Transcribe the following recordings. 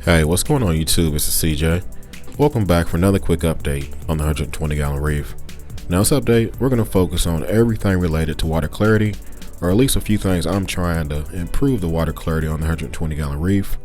Hey, what's going on YouTube? It's CJ. Welcome back for another quick update on the 120 gallon reef. Now this update, we're going to focus on everything related to water clarity, or at least a few things I'm trying to improve the water clarity on the 120 gallon reef.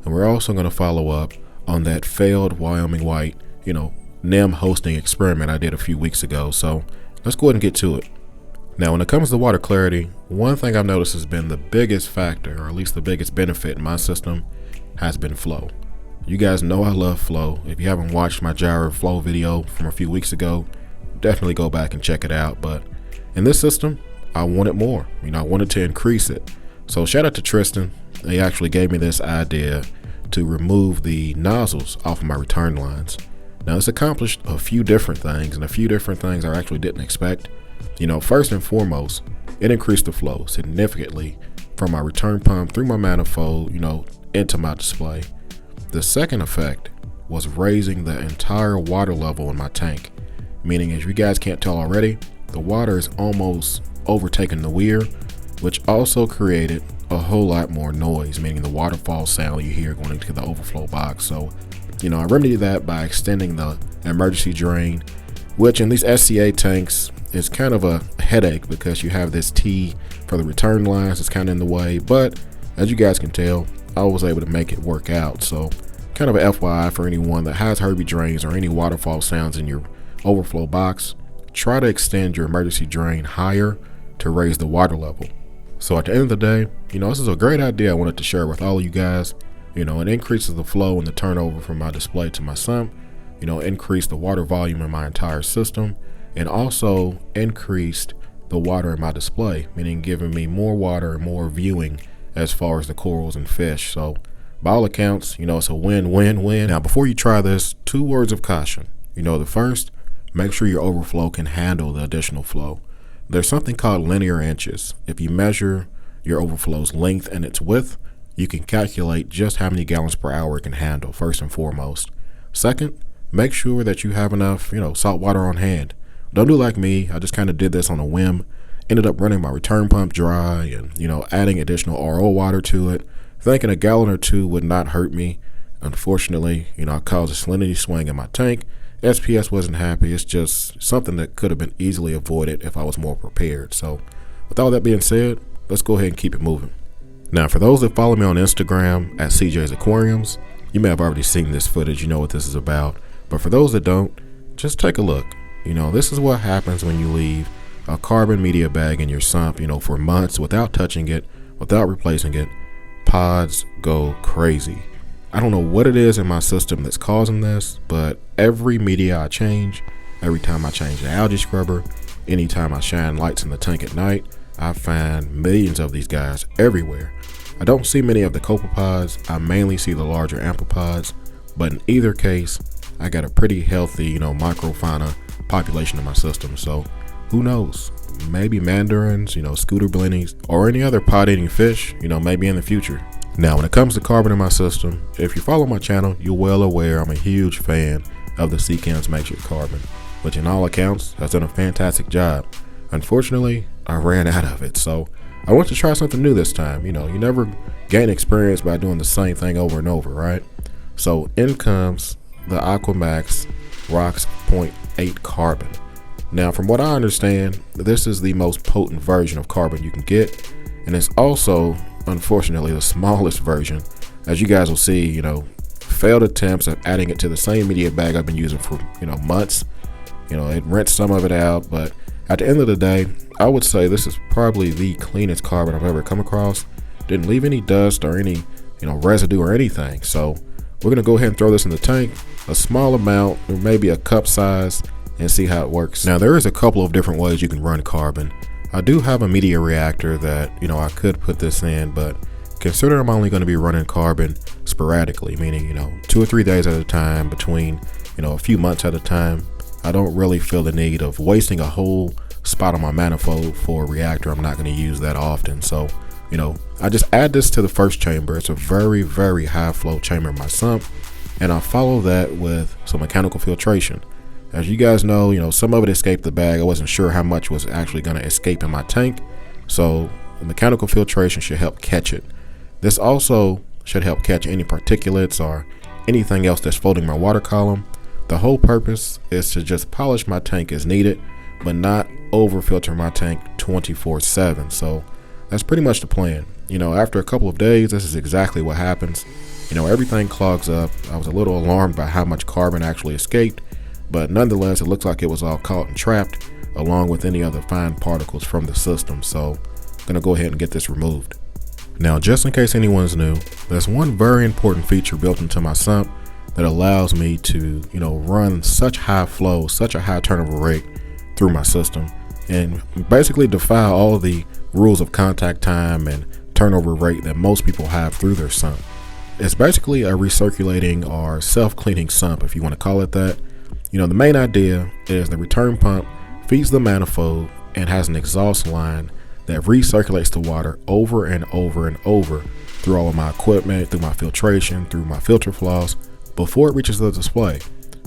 And we're also going to follow up on that failed Wyoming white, NEM hosting experiment I did a few weeks ago. So let's go ahead and get to it. Now when it comes to water clarity, one thing I've noticed has been the biggest factor, or at least the biggest benefit in my system, has been flow. You guys know I love flow. If you haven't watched my Gyre flow video from a few weeks ago, definitely go back and check it out. But in this system, I wanted more. I wanted to increase it. So shout out to Tristan. He actually gave me this idea to remove the nozzles off of my return lines. Now it's accomplished a few different things, and a few different things I actually didn't expect. First and foremost, it increased the flow significantly from my return pump through my manifold, into my display. The second effect was raising the entire water level in my tank, meaning, as you guys can't tell already, the water is almost overtaking the weir, which also created a whole lot more noise, meaning the waterfall sound you hear going into the overflow box. So, I remedied that by extending the emergency drain, which in these SCA tanks is kind of a headache because you have this T for the return lines. It's kind of in the way, but as you guys can tell, I was able to make it work out. So kind of an FYI for anyone that has Herbie drains or any waterfall sounds in your overflow box, try to extend your emergency drain higher to raise the water level. So at the end of the day, this is a great idea I wanted to share with all of you guys. It increases the flow and the turnover from my display to my sump, increase the water volume in my entire system, and also increased the water in my display, meaning giving me more water and more viewing as far as the corals and fish. So by all accounts, it's a win-win-win. Now before you try this, 2 words of caution. The first, make sure your overflow can handle the additional flow. There's something called linear inches. If you measure your overflow's length and its width, you can calculate just how many gallons per hour it can handle, first and foremost. Second, make sure that you have enough, salt water on hand. Don't do like me. I just kind of did this on a whim. Ended up running my return pump dry and, adding additional RO water to it, thinking a gallon or 2 would not hurt me. Unfortunately, I caused a salinity swing in my tank. SPS wasn't happy. It's just something that could have been easily avoided if I was more prepared. So with all that being said, let's go ahead and keep it moving. Now, for those that follow me on Instagram at CJ's Aquariums, you may have already seen this footage. You know what this is about. But for those that don't, just take a look. This is what happens when you leave a carbon media bag in your sump, for months without touching it, without replacing it. Pods go crazy. I don't know what it is in my system that's causing this, but every media I change, every time I change the algae scrubber, anytime I shine lights in the tank at night, I find millions of these guys everywhere. I don't see many of the copepods. I mainly see the larger amphipods, but in either case, I got a pretty healthy, microfauna population in my system. So who knows? Maybe mandarins, scooter blennies, or any other pod-eating fish, maybe in the future. Now, when it comes to carbon in my system, if you follow my channel, you're well aware I'm a huge fan of the SCA's matrix carbon, which in all accounts has done a fantastic job. Unfortunately, I ran out of it, so I want to try something new this time. You never gain experience by doing the same thing over and over, right? So in comes the AquaMax Rocks 0.8 carbon. Now, from what I understand, this is the most potent version of carbon you can get, and it's also, unfortunately, the smallest version. As you guys will see, failed attempts of adding it to the same media bag I've been using for, months. It rinsed some of it out, but at the end of the day, I would say this is probably the cleanest carbon I've ever come across. Didn't leave any dust or any, residue or anything. So we're gonna go ahead and throw this in the tank, a small amount, or maybe a cup size, and see how it works. Now, there is a couple of different ways you can run carbon. I do have a media reactor that, I could put this in, but consider I'm only going to be running carbon sporadically, meaning, 2 or 3 days at a time, between, a few months at a time. I don't really feel the need of wasting a whole spot on my manifold for a reactor I'm not going to use that often. So, I just add this to the first chamber. It's a very, very high flow chamber in my sump, and I follow that with some mechanical filtration. As you guys know, some of it escaped the bag. I wasn't sure how much was actually going to escape in my tank, so the mechanical filtration should help catch it. This also should help catch any particulates or anything else that's floating my water column. The whole purpose is to just polish my tank as needed, but not over filter my tank 24/7. So that's pretty much the plan. After a couple of days, this is exactly what happens. Everything clogs up. I was a little alarmed by how much carbon actually escaped, but nonetheless, it looks like it was all caught and trapped, along with any other fine particles from the system. So I'm gonna go ahead and get this removed. Now, just in case anyone's new, there's one very important feature built into my sump that allows me to, run such high flow, such a high turnover rate through my system, and basically defy all the rules of contact time and turnover rate that most people have through their sump. It's basically a recirculating or self-cleaning sump, if you want to call it that. The main idea is the return pump feeds the manifold and has an exhaust line that recirculates the water over and over and over through all of my equipment, through my filtration, through my filter floss, before it reaches the display.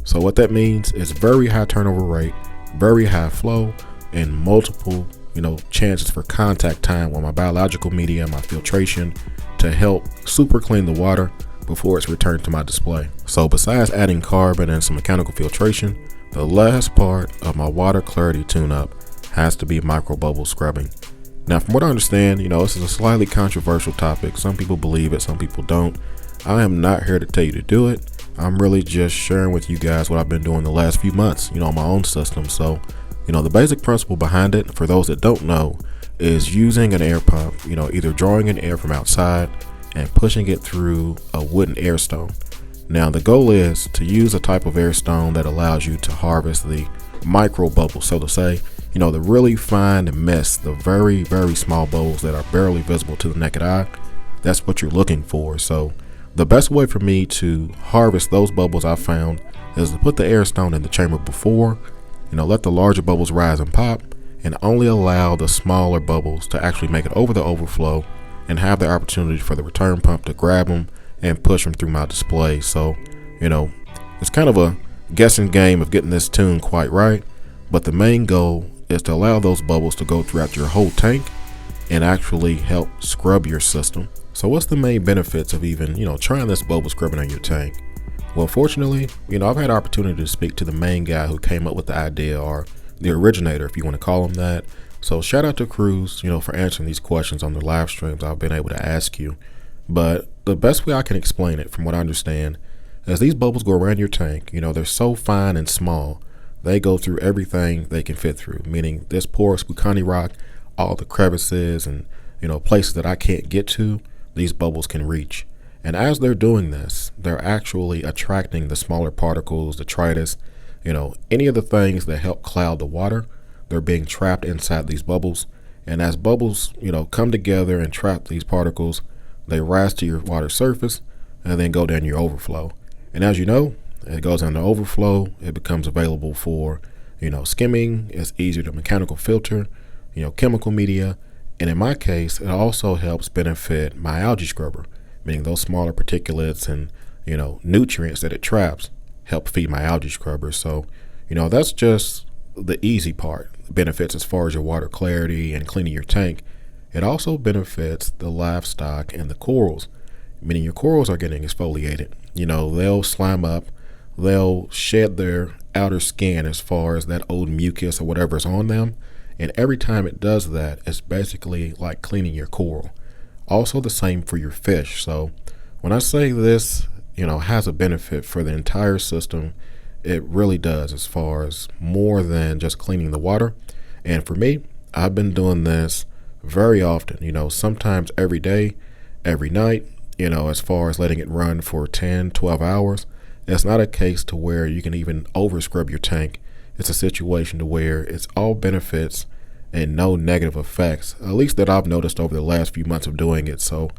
So what that means is very high turnover rate, very high flow, and multiple chances for contact time with my biological media and my filtration to help super clean the water before it's returned to my display. So besides adding carbon and some mechanical filtration, the last part of my water clarity tune-up has to be micro bubble scrubbing. Now, from what I understand, this is a slightly controversial topic. Some people believe it, some people don't. I am not here to tell you to do it. I'm really just sharing with you guys what I've been doing the last few months, on my own system. So, the basic principle behind it, for those that don't know, is using an air pump, either drawing in air from outside and pushing it through a wooden air stone. Now, the goal is to use a type of air stone that allows you to harvest the micro bubbles, so to say, the really fine mist, the very, very small bubbles that are barely visible to the naked eye. That's what you're looking for. So the best way for me to harvest those bubbles I found is to put the air stone in the chamber before, let the larger bubbles rise and pop, and only allow the smaller bubbles to actually make it over the overflow and have the opportunity for the return pump to grab them and push them through my display. So, it's kind of a guessing game of getting this tune quite right, but the main goal is to allow those bubbles to go throughout your whole tank and actually help scrub your system. So what's the main benefits of even, trying this bubble scrubbing on your tank? Well, fortunately, I've had the opportunity to speak to the main guy who came up with the idea, or the originator, if you want to call him that. So shout out to Cruz, for answering these questions on the live streams I've been able to ask you. But the best way I can explain it, from what I understand, as these bubbles go around your tank, they're so fine and small, they go through everything they can fit through, meaning this porous Bucani rock, all the crevices and, places that I can't get to, these bubbles can reach. And as they're doing this, they're actually attracting the smaller particles, detritus, any of the things that help cloud the water. They're being trapped inside these bubbles. And as bubbles, come together and trap these particles, they rise to your water surface and then go down your overflow. And as you know, it goes down the overflow. It becomes available for, skimming. It's easier to mechanical filter, chemical media. And in my case, it also helps benefit my algae scrubber, meaning those smaller particulates and, nutrients that it traps help feed my algae scrubber. So, that's just the easy part. Benefits as far as your water clarity and cleaning your tank. It also benefits the livestock and the corals, meaning your corals are getting exfoliated. They'll slime up, they'll shed their outer skin as far as that old mucus or whatever's on them. And every time it does that, it's basically like cleaning your coral. Also the same for your fish. So when I say this, has a benefit for the entire system, it really does, as far as more than just cleaning the water. And for me, I've been doing this very often, sometimes every day, every night, as far as letting it run for 10, 12 hours. It's not a case to where you can even over scrub your tank. It's a situation to where it's all benefits and no negative effects, at least that I've noticed over the last few months of doing it. So,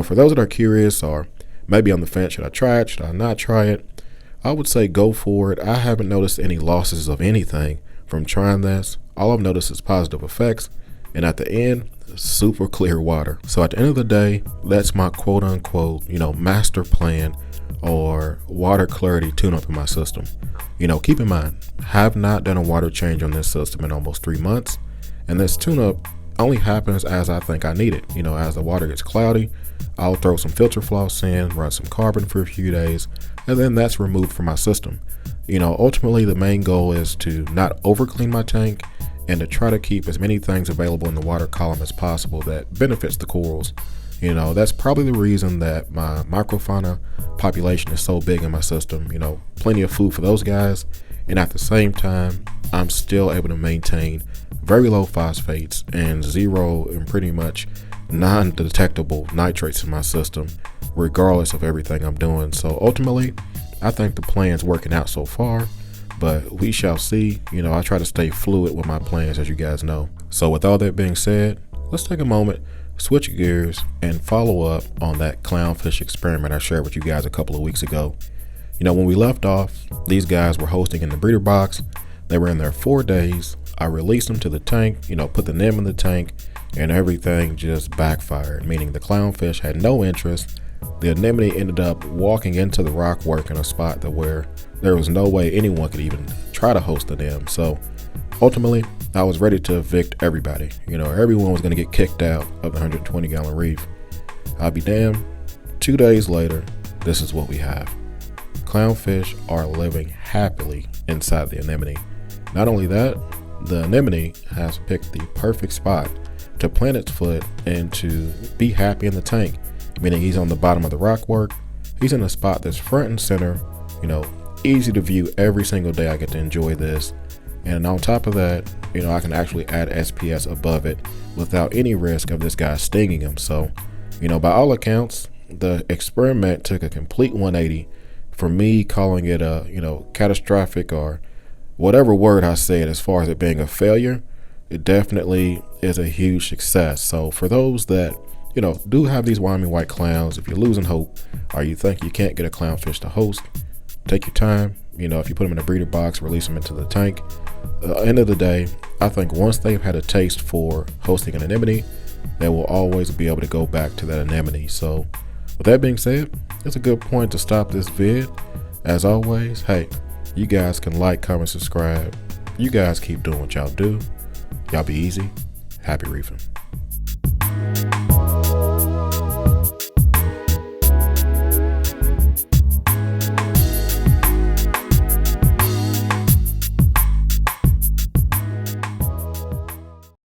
for those that are curious or maybe on the fence, should I try it? Should I not try it? I would say go for it. I haven't noticed any losses of anything from trying this. All I've noticed is positive effects. And at the end, super clear water. So at the end of the day, that's my quote unquote, master plan or water clarity tune up in my system. Keep in mind, have not done a water change on this system in almost 3 months. And this tune up, only happens as I think I need it. As the water gets cloudy, I'll throw some filter floss in, run some carbon for a few days, and then that's removed from my system. Ultimately the main goal is to not over clean my tank and to try to keep as many things available in the water column as possible that benefits the corals. That's probably the reason that my microfauna population is so big in my system. Plenty of food for those guys, and at the same time I'm still able to maintain very low phosphates and zero and pretty much non-detectable nitrates in my system, regardless of everything I'm doing. So ultimately, I think the plan's working out so far, but we shall see. I try to stay fluid with my plans, as you guys know. So with all that being said, let's take a moment, switch gears, and follow up on that clownfish experiment I shared with you guys a couple of weeks ago. When we left off, these guys were hosting in the breeder box. They were in there 4 days. I released them to the tank, put the NEM in the tank, and everything just backfired, meaning the clownfish had no interest. The anemone ended up walking into the rock work in a spot where there was no way anyone could even try to host the NEM. So ultimately, I was ready to evict everybody. Everyone was going to get kicked out of the 120-gallon reef. I'll be damned. 2 days later, this is what we have. Clownfish are living happily inside the anemone. Not only that, the anemone has picked the perfect spot to plant its foot and to be happy in the tank, meaning he's on the bottom of the rock work. He's in a spot that's front and center, easy to view every single day. I get to enjoy this. And on top of that, I can actually add SPS above it without any risk of this guy stinging him. So, by all accounts, the experiment took a complete 180. For me, calling it a, catastrophic or whatever word I said as far as it being a failure, it definitely is a huge success. So for those that, do have these Wyoming white clowns, if you're losing hope or you think you can't get a clownfish to host, take your time. If you put them in a breeder box, release them into the tank. At the end of the day, I think once they've had a taste for hosting an anemone, they will always be able to go back to that anemone. So with that being said, it's a good point to stop this vid. As always, hey, you guys can like, comment, subscribe. You guys keep doing what y'all do. Y'all be easy. Happy reefing.